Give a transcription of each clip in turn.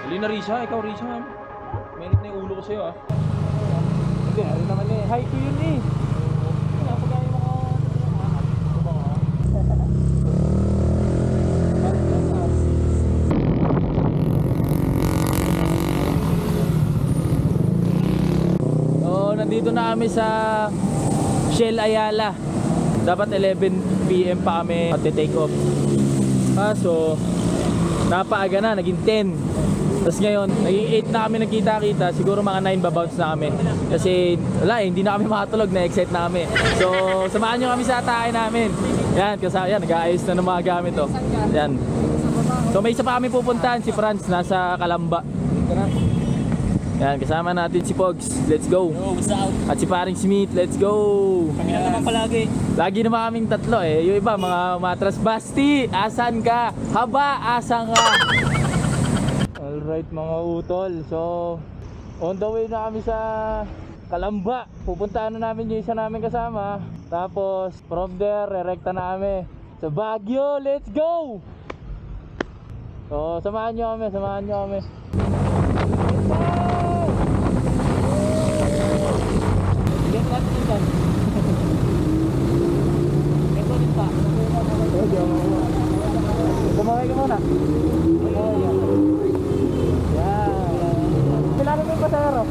Huli na Risha, ikaw Risha. Mainit na yung ulo ko sa'yo ah. Hindi, ano naman eh. Hi to yun eh. Napagaya mo ko. So, nandito na kami sa Shell Ayala. Dapat 11 PM pa kami mag-take off. Kaso napaaga na, naging 10. Tapos ngayon, naging 8 na kami nagkita-kita. Siguro mga 9 babounce na kami. Kasi wala hindi na kami makatulog, na-excite na kami. So, samahan nyo kami sa atake namin. Yan, kasi yan, nag-aayos na ng mga gamit oh. Yan. So may isa pa kami pupuntahan, si Franz, nasa Calamba. Yan, kasama natin si Pogs. Let's go. At si paring Smith, let's go. Kami na naman palagi. Lagi naman kaming tatlo eh. Yung iba, mga matras. Basti, asan ka? Haba, asan ka? Alright mga utol. So, on the way na kami sa Calamba. Pupuntahan na namin yung isa namin kasama. Tapos, from there, re-recta na kami sa Baguio. Let's go! So, samahan nyo kami, samahan nyo kami. Kumahay ka muna. Yan. Bilangin mo yung pasahero.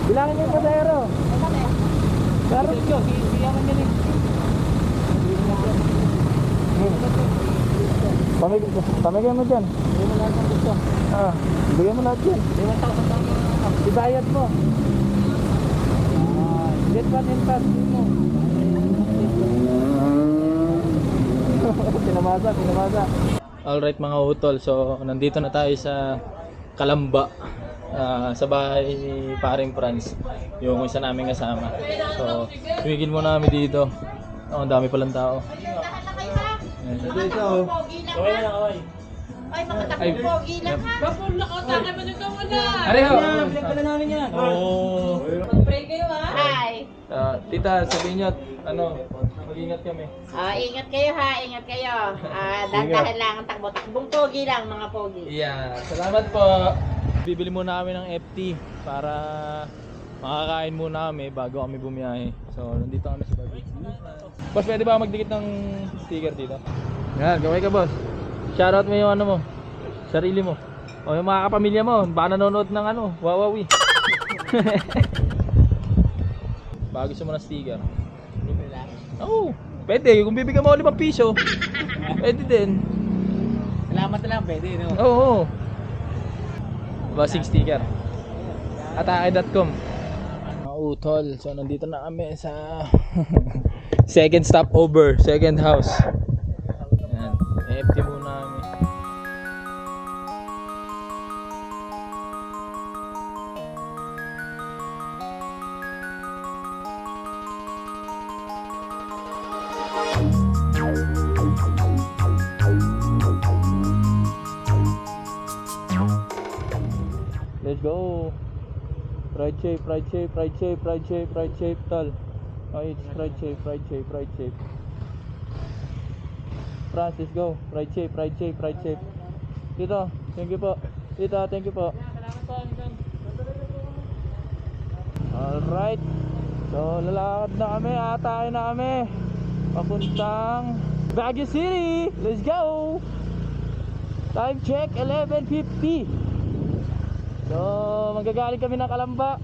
Bilangin mo yung pasahero. Pero siyaman yan eh. Pamigay mo dyan. Bigyan mo lahat ng gusto. Bigyan mo lahat dyan. 1,000 ibayad mo. Get one in pass mo. Pinamasa. Alright mga utol, so nandito na tayo sa Calamba, sa bahay ni paring Franz, yung isa namin kasama. So, tumigil muna kami dito. Ang dami palang tao. Ay, mga takbo-pogi lang ha. Bapol na ka, taka mo nito wala. Areho! Vlog pala namin yan. Oo. Mag-pray kayo ha. Hi. Tita, sabihin niyo, mag-ingat kami. Ingat kayo ha, ingat kayo. Dandahan lang, takbo-takbong pogi lang, mga pogi. Yeah, salamat po. Bibili muna kami ng FT para makakain muna kami bago kami bumiyahe. So, nandito kami sa barbecue. Boss, pwede ba magdikit ng sticker dito? Yan, gawin ka boss. Shoutout mo yung ano mo, sarili mo. O yung mga kapamilya mo, baka nanonood ng Wawawi. Baka gusto mo ng sticker. Oo, pwede. Kung bibigyan mo 5 piso, pwede din. Salamat na lang, pwede no? Oo. Basing sticker. Atake.com. Mga utol, so nandito na kami sa second stopover, second house. Ayan, FT muna kami. Let's go. Fried shape, tol. Oh, it's fried shape. Franz, let's go. Fried shape. Dito, thank you po. Dito, thank you po. Alright. So, lalakad na kami, atake na kami. Papuntang Baguio City. Let's go. Time check, 11:50. So, magagaling kami ng Calamba.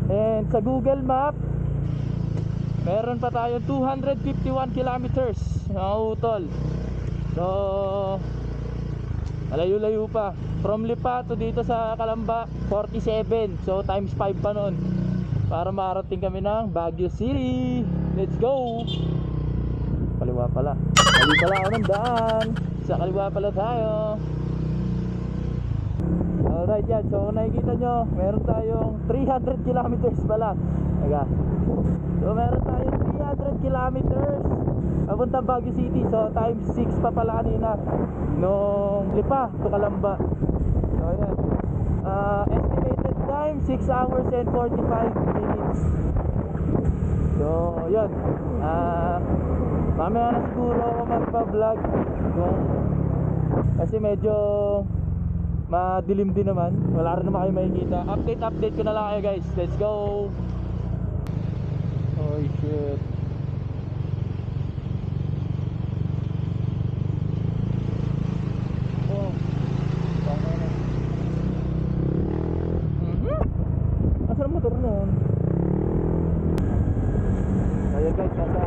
And sa Google Map, meron pa tayo 251 kilometers mga utol. So, malayo-layo pa. From Lipa to dito sa Calamba, 47. So, times 5 pa nun para marating kami ng Baguio City. Let's go. Kaliwa pala. Mali pala ako ng daan. Sa kaliwa pala tayo. Alright yan, so nakikita nyo, meron tayong 300 kilometers pala. So meron tayong 300 kilometers papuntang Baguio City. So times 6 pa pala kanina nung Lipa to Calamba. So yan, estimated time 6 hours and 45 minutes. So yun. Mamaya na siguro ako magpa-vlog. Kasi medyo madilim din naman. Wala rin naman kayo makikita. Update ko na lang kayo guys. Let's go! Oh shit. Oh. Asan ang motor nun? Kaya guys, nasa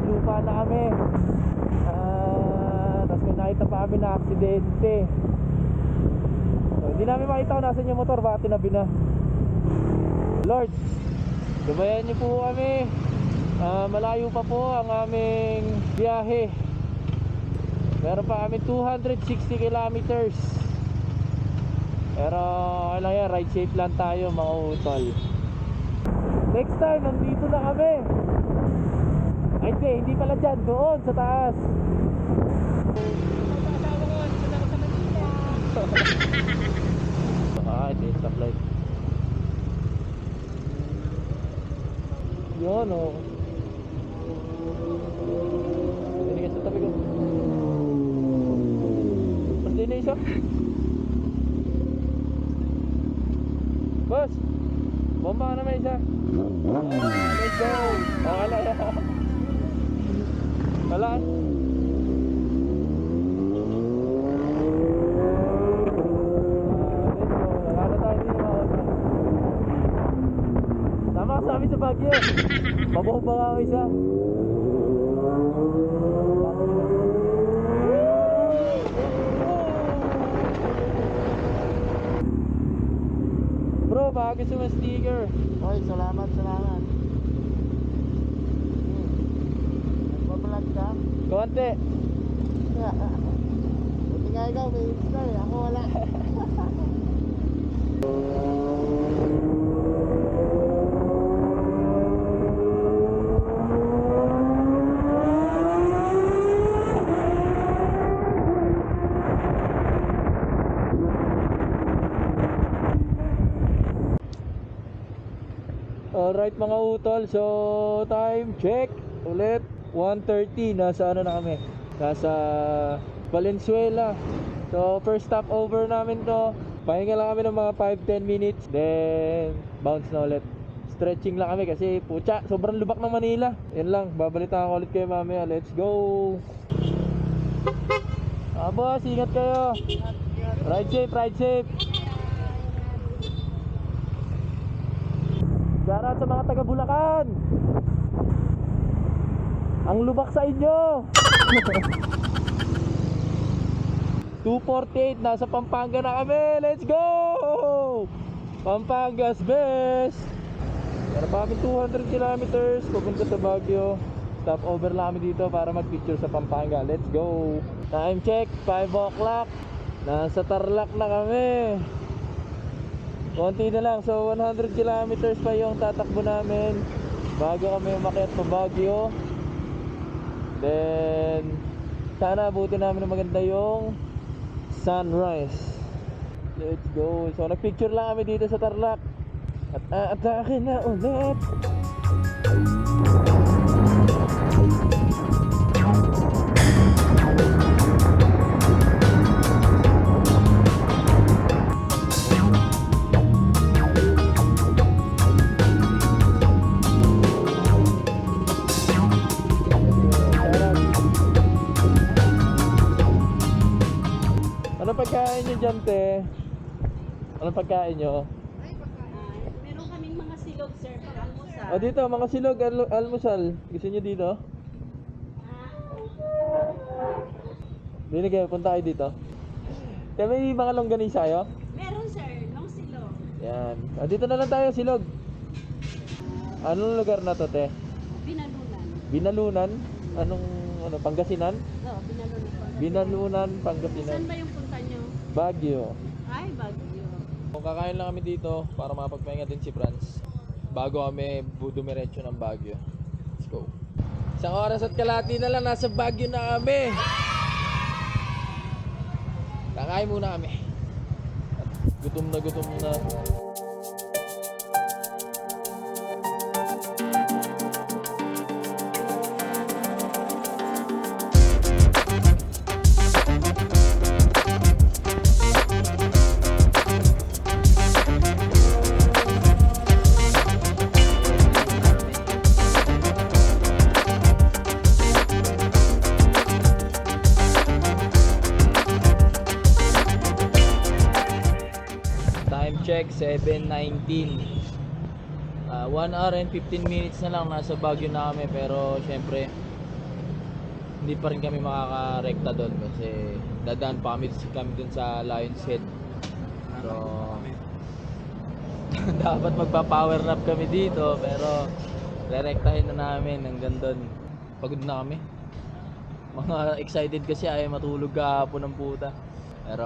lupa na kami. Tapos may nakita pa kami na aksidente. So, hindi namin makita kung nasan yung motor, baka tinabi na. Lord, gabayan niyo po kami. Malayo pa po ang aming biyahe. Meron pa kami 260 kilometers. Pero okay lang yan, ride safe lang tayo mga utol. Next time, nandito na kami. Ay hindi pala dyan, doon sa taas. Ito yung stoplight. Yun o. Hindi ka sa tabi ko. Mas din na isa. Boss, bomba ka na may isa. Let's go. Wala yan. Wala. Tama ka sa amin sa Baguio. Pabomba ka ako isa. Bro, baka gusto mo sticker. Oy, salamat. Nagbablog ka? Konti. Buti nga ikaw, may Insta eh. Ako wala. Alright mga utol, so time check ulit 1:30, nasa ano na kami, nasa Valenzuela. So first stop over namin to, pahinga lang kami ng mga 5-10 minutes, then bounce na ulit. Stretching lang kami kasi pucha, sobrang lubak ng Manila. Yan lang, babalitaan ko ulit kayo mamaya. Let's go. Boss, ingat kayo. Ride safe. Shoutout sa mga taga Bulacan. Ang lubak sa inyo. 248, nasa Pampanga na kami. Let's go! Pampanga's best. Meron pa kami 200 kilometers papunta sa Baguio. Stop over lang kami dito para mag-picture sa Pampanga. Let's go. Time check, 5 o'clock. Nasa Tarlac na kami. Konti na lang, so 100 kilometers pa yung tatakbo namin bago kami umakyat pa Baguio. Then sana abutin namin ng maganda yung sunrise. Let's go. So nagpicture lang kami dito sa Tarlac. At aatake na ulit. Ano pagkain nyo dyan, te? Ano pagkain nyo? Meron kaming mga silog, sir, pang almusal. O dito, mga silog, almusal. Gusto nyo dito? Dito kayo, punta kayo dito. Te, may mga longganisa kayo? Meron, sir, long silog. Yan. O, dito na lang tayo, silog. Anong lugar na to, te? Binalunan. Binalunan? Anong, Pangasinan? Oo, Binalunan. Binalunan, Pangasinan. Saan ba yung punta nyo? Baguio. Ay, Baguio. Kakain lang kami dito para makapagpahinga din si Franz bago kami dumiretso ng Baguio. Let's go. Isang oras at kalahati na lang, nasa Baguio na kami. Kakain muna kami. At gutom na. 7:19. 1 hour and 15 minutes na lang nasa Baguio na kami, pero syempre hindi pa rin kami makakarekta doon kasi dadaan pa kami dun sa Lion's Head. So dapat magpa-power nap kami dito, pero rerektahin na namin hanggang doon. Pagod na kami. Mga excited kasi ay matulog kahapon ng puta. Pero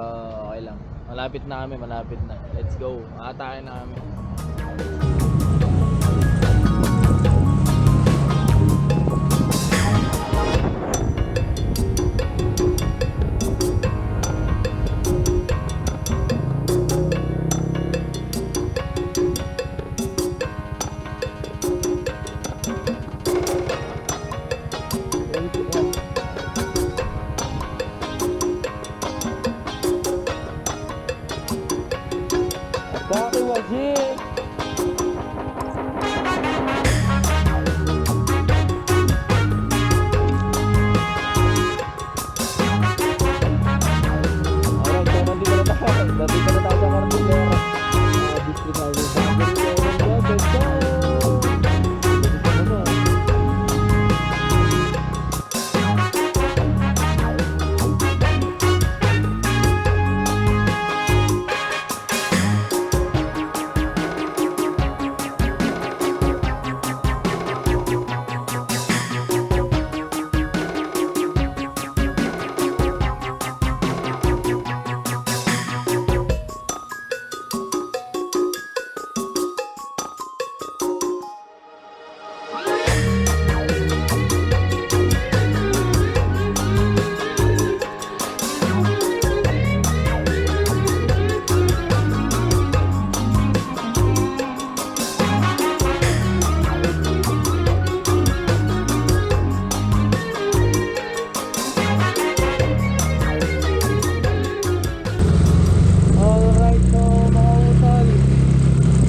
okay lang. Malapit na kami, malapit na. Let's go. Atake na kami. Atake wajib. Alright, so nandito na tayo. Nandito na tayo sa Cordillera. District Highway sa Cordillera. Let's go! Dito na. Alright, so mga utol,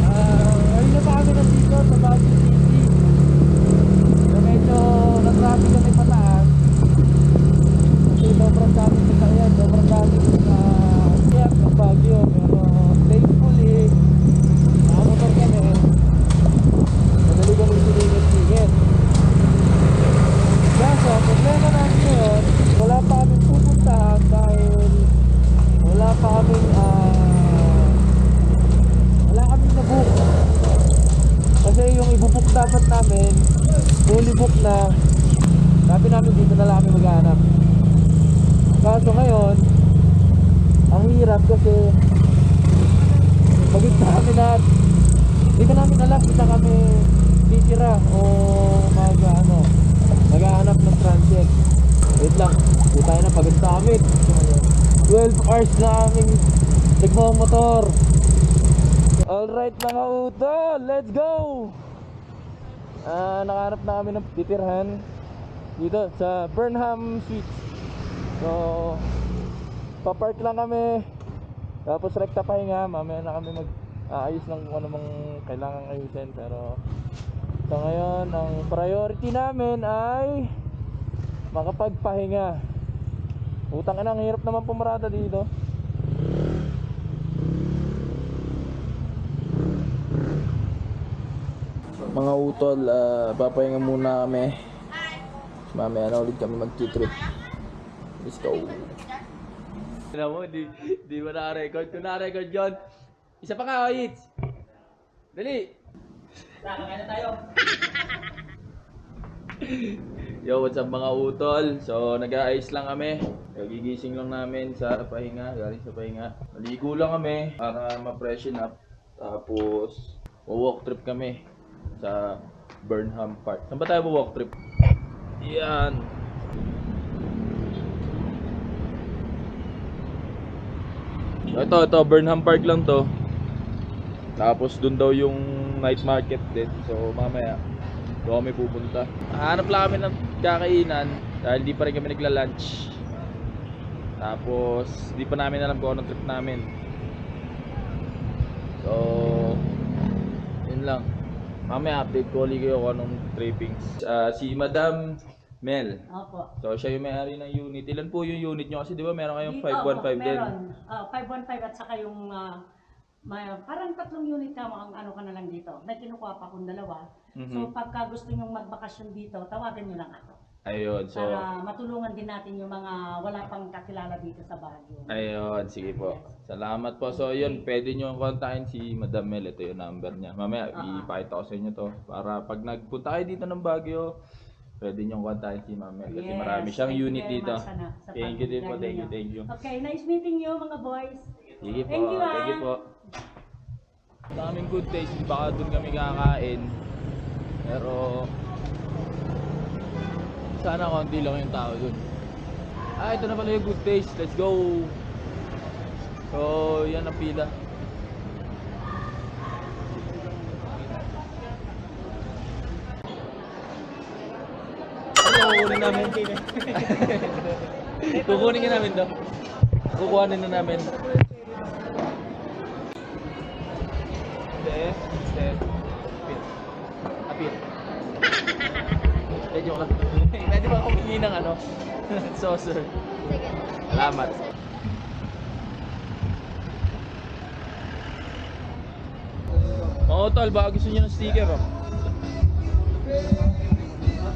ayun na pa kami nandito sa Baguio City. So medyo na-traffic kami pataas kasi sobrang dami sasakyan, sobrang dami sa siyat ng Baguio. Pero thankfully, nakamotor kami, madali kami sinigit-sigit. Kaso, problema namin ngayon, wala pa kami pupuntahan dahil wala pa kaming nabook. Kasi yung ibubook dapat namin fully book na. Sabi namin dito na lang kami maghanap. Kaso ngayon ang hirap kasi pagod na kami lahat. Hindi ka namin alam kung saan kami titira o maghahanap ng transit. Wait lang, hindi tayo na, pagod na kami. 12 hours na aming nagmamotor. Alright mga utol, let's go! Nakahanap na kami ng titirhan dito sa Burnham Suites. So papark lang kami, tapos rekta pahinga. Mamaya na kami mag-aayos ng kung ano mang kailangan ayusin. Pero so ngayon, ang priority namin ay makapagpahinga. Utang ina, ang hirap naman pumarada dito. Mga utol, papahinga muna kami. Mamaya na ulit kami mag-trip. Let's go. Alam mo, di ba na-record? Kung na-record yun, isa pa nga, Hits! Dali! Kakain na tayo. Yo, what's up mga utol? So, nag-aayos lang kami. Kagigising lang namin sa pahinga, galing sa pahinga. Maligo lang kami para ma-freshen up. Tapos, walk trip kami sa Burnham Park. Saan ba tayo walk trip? Yan. Ito, Burnham Park lang to. Tapos, dun daw yung night market din. So, mamaya doon kami pupunta. Hanap lang kami ng kakainan dahil di pa rin kami nagla-lunch. Tapos di pa namin alam kung anong trip namin. So yun lang. Mamaya update ko ulit kayo kung anong trippings. Si Madam Mel. Opo. So siya yung may-ari ng unit. Ilan po yung unit nyo? Kasi di ba meron kayong 515 din? Meron. 515 at saka yung parang 3 unit ka, ang ano ka na lang dito. May kinukuha pa akong 2. Mhm. So pagka gusto nyong magbakasyon dito, tawagan nyo lang ako. Ayun, so Para matulungan din natin yung mga wala pang kakilala dito sa Baguio. ayun, sige po. Salamat po. So yun, pwede nyo kontakin si Madam Mel. Ito yung number niya. Mamaya, ipakita ko sa inyo to. Para pag nagpunta kayo dito ng Baguio, pwede nyo kontakin si Ma'am Mel. Kasi Yes, marami siyang thank you unit very dito. much, Sana, sa Thank you din po, pagbibigay thank you, ninyo. thank you. Okay, nice meeting you mga boys. Sige po, Thank you, ah. sige po. Daming good taste, baka doon kami kakain. Pero sana konti lang yung tao doon. Ah, ito na pala yung good taste. Let's go. So, yan ang pila. Ano kukunin namin? Kukunin ka namin to. Kukuhanin na namin. Step. Apit. Joke lang. Pwede ba humingi ng ano? Saucer. Sige. Salamat. Oo, tol, baka gusto niyo ng sticker, oh.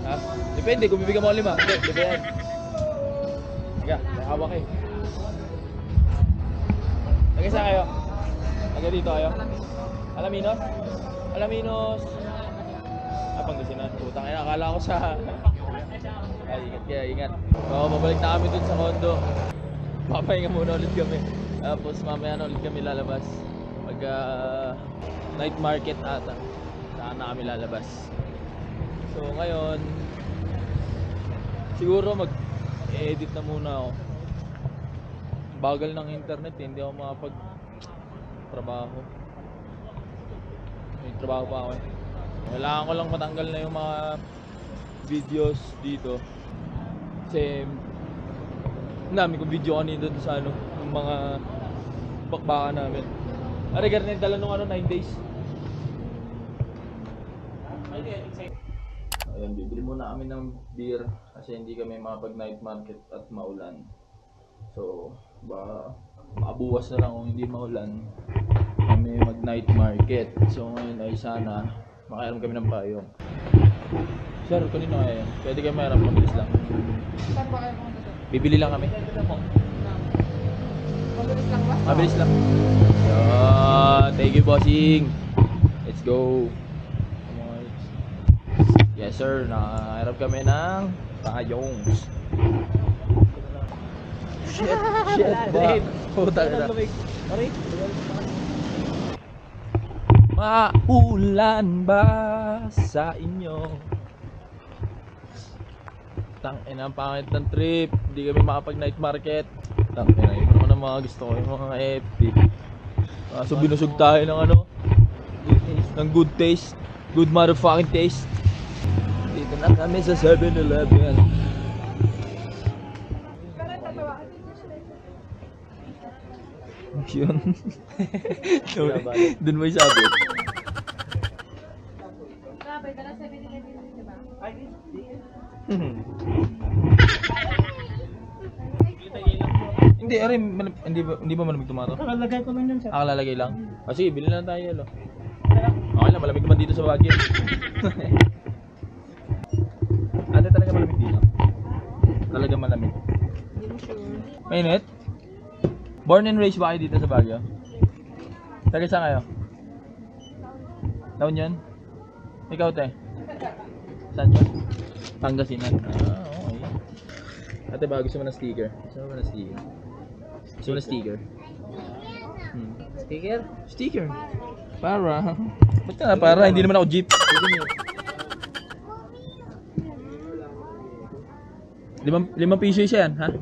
Ha? Depende, kung bibigyan mo ako 5. Hindi, libre yan. Sige, may hawak eh. Lagay saan kayo? Lagay dito kayo? Alaminos? Alaminos! Ah, Pangasinan. Putang ina, akala ko sa... Ay, ingat kaya, ingat. So, babalik na kami dun sa condo. Papahinga muna ulit kami. Tapos mamaya na ulit kami lalabas. Pag night market ata. Saan na kami lalabas. So ngayon, siguro mag-edit na muna ako. Bagal ng internet, hindi ako makapag-trabaho. May trabaho pa ako. Kailangan ko lang matanggal na yung mga videos dito. Kasi ang dami kong video kanina doon sa ano, yung mga bakbakan namin. Ari, garnet dala nung 9 days. Ayun, bibili muna kami ng beer kasi hindi kami makapag night market at maulan. So, makabukas na lang kung hindi maulan kami mag night market. So ngayon ay sana makairam kami ng payong. Sir, kanino kaya yan? Pwede kayo mayroon, mabilis lang. Bibili lang kami. Mabilis lang ba? Mabilis lang. Thank you, bossing. Let's go. Yes sir, nakaharap kami ng payong. Shit ba? Puta na. Maulan ba sa inyo? Tangina, ang pangit ng trip. Hindi kami makapag night market. Tangina, yun naman ang mga gusto ko, yung mga FT. So binusog tayo ng ano? Ng good taste. Good motherfucking taste. Dito na kami sa 7-Eleven. Yun. Doon mo isabit. Grabe, dala 7-Eleven, di ba? Hindi, aray, hindi ba malamig tomato? Nakalagay ko lang yun, sir. Lalagay lang? Sige, bilhin lang tayo, lo. Okay lang, malamig naman dito sa Baguio. Ate, talaga malamig dito? Talaga malamig? Mainit? Born and raised ba kayo dito sa Baguio? Taga saan kayo? Taon yun? Ikaw, te? Saan yun? Pangasinan. Okay. Ate ba, gusto mo ng sticker? Gusto mo ng sticker? Gusto mo ng sticker? Sticker? Sticker? Para? Ba't ka na para? Hindi naman ako jeep. Limang piso isa yan, ha?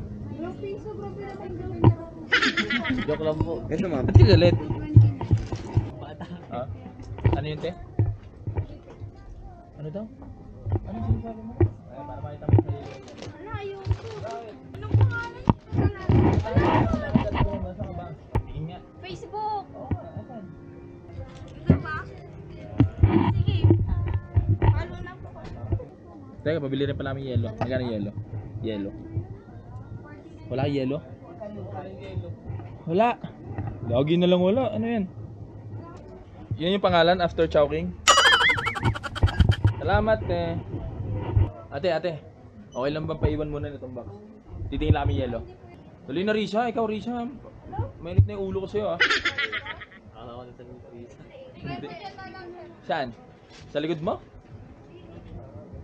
Joke lang po. Ito ma'am. Ba't ka galit? Ha? Ano yun, te? Ano daw? Ano sinasabi mo? Ay, para makita mo sa iyo. Wala, ayoko. Anong pangalan? Nasa ka ba? Tingin nga. Facebook. Oo, asan? Ito ba? Sige. Follow na po. Teka, pabili rin pala namin yelo. Magkano yelo? Yelo. Wala kang yelo? Wala. Lagi na lang wala. Ano yan? Yun yung pangalan after Chowking? Salamat eh. Ate. Okay lang ba paiwan muna nitong box? Titingin lang kami yelo. Dali na Risha, ikaw Risha. Mainit na yung ulo ko sa'yo ah. Akala ko na sa Risa. Hindi. Saan? Sa likod mo?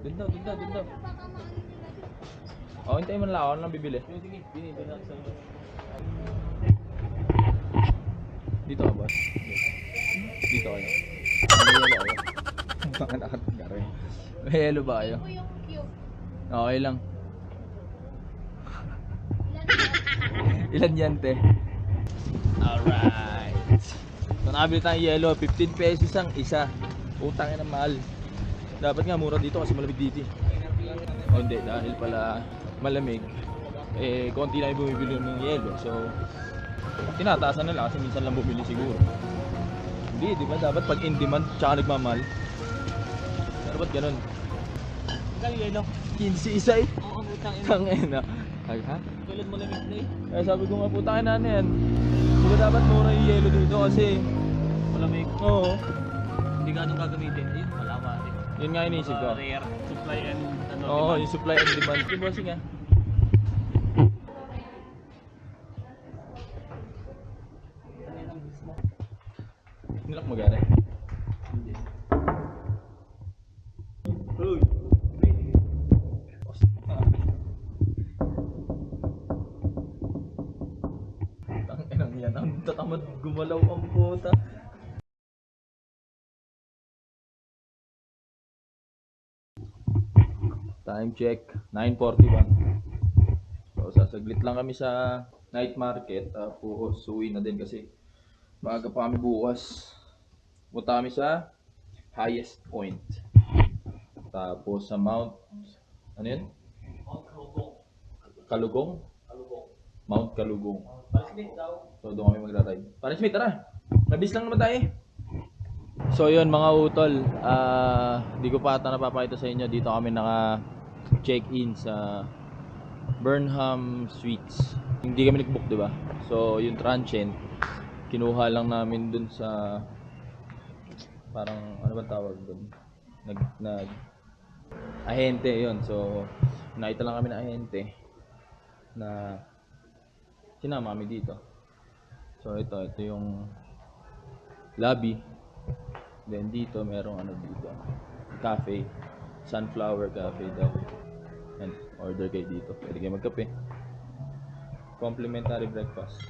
Doon daw. Hintayin mo na lang ako. Ano lang bibili? Sige, binibili ako sa Dito ka boss? Dito kayo. May yelo kayo? Baka nakatagari. May yelo ba kayo? Ito yung cube. Okay lang. Ilan Ilan yan, te? Alright. So, nakabili tayong yelo. 15 pesos ang isa. Utangin na mahal. Dapat nga mura dito kasi malamig dito. O hindi, dahil pala malamig. Eh, konti na yung bumibili ng yelo. So, tinataasan nila kasi minsan lang bumili siguro. Hindi, di ba? Dapat pag in demand, tsaka nagmamahal. Dapat ganun. Kaya yelo. 15 isa eh. Oo, utang ina. Tangina. Ay, ha? Tulad mo lamig na eh. Kaya sabi ko nga, putangin na yan. Di ba dapat mura yung yelo dito kasi, Malamig. oo. Hindi ka anong gagamitin. Ayun, wala mali. Yun nga inisip ko. Rare. Supply and ano. Oo, demand. yung supply and demand. Yung bossing nga. Nilak mo gano'n? Uy. Tanginang yan. Ang tatamad gumalaw ang puta. Time check, 9:41. So sasaglit lang kami sa night market. Tapos uwi na din kasi maaga pa kami bukas. Punta kami sa highest point. Tapos sa Mount, ano yun? Kalugong? Mount Kalugong. So doon kami magra-ride. Parang Smith, tara! Nabis lang naman tayo eh. So yun mga utol, di ko pa ata napapakita sa inyo. Dito kami naka-check-in sa Burnham Suites. Hindi kami nag-book, di ba? So yung transient, kinuha lang namin dun sa parang ano ba tawag dun? Nag ahente yun. So nakita lang kami na ahente na sinama kami dito. So ito yung lobby. Then dito merong ano dito, cafe, Sunflower Cafe daw. And order kayo dito. Pwede kayo magkape. Complimentary breakfast.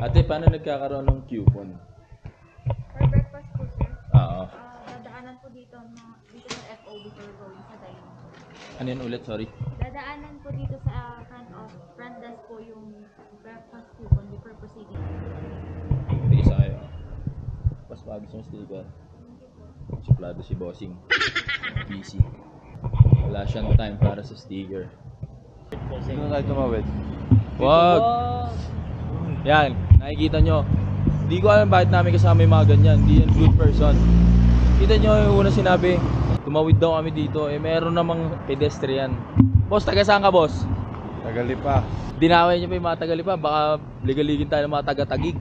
Ate, paano nagkakaroon ng coupon? For breakfast po, sir. Oo. Dadaanan po dito sa FO before going sa dining. Ano yun ulit? Sorry. Dadaanan po dito sa front desk po yung breakfast coupon before proceeding. Hindi isa kayo. Pas bagis yung sticker. Suplado si Bossing. Busy. Wala siyang time para sa sticker. Sino tayo tumawid? Wag! Yan, nakikita nyo. Hindi ko alam bakit namin kasama yung mga ganyan. Hindi yan good person. Kita nyo yung una sinabi, tumawid daw kami dito. Eh meron namang pedestrian. Boss, taga saan ka boss? Tagalipa. Dinaway nyo pa yung mga tagalipa. Baka ligaligin tayo ng mga taga-tagig.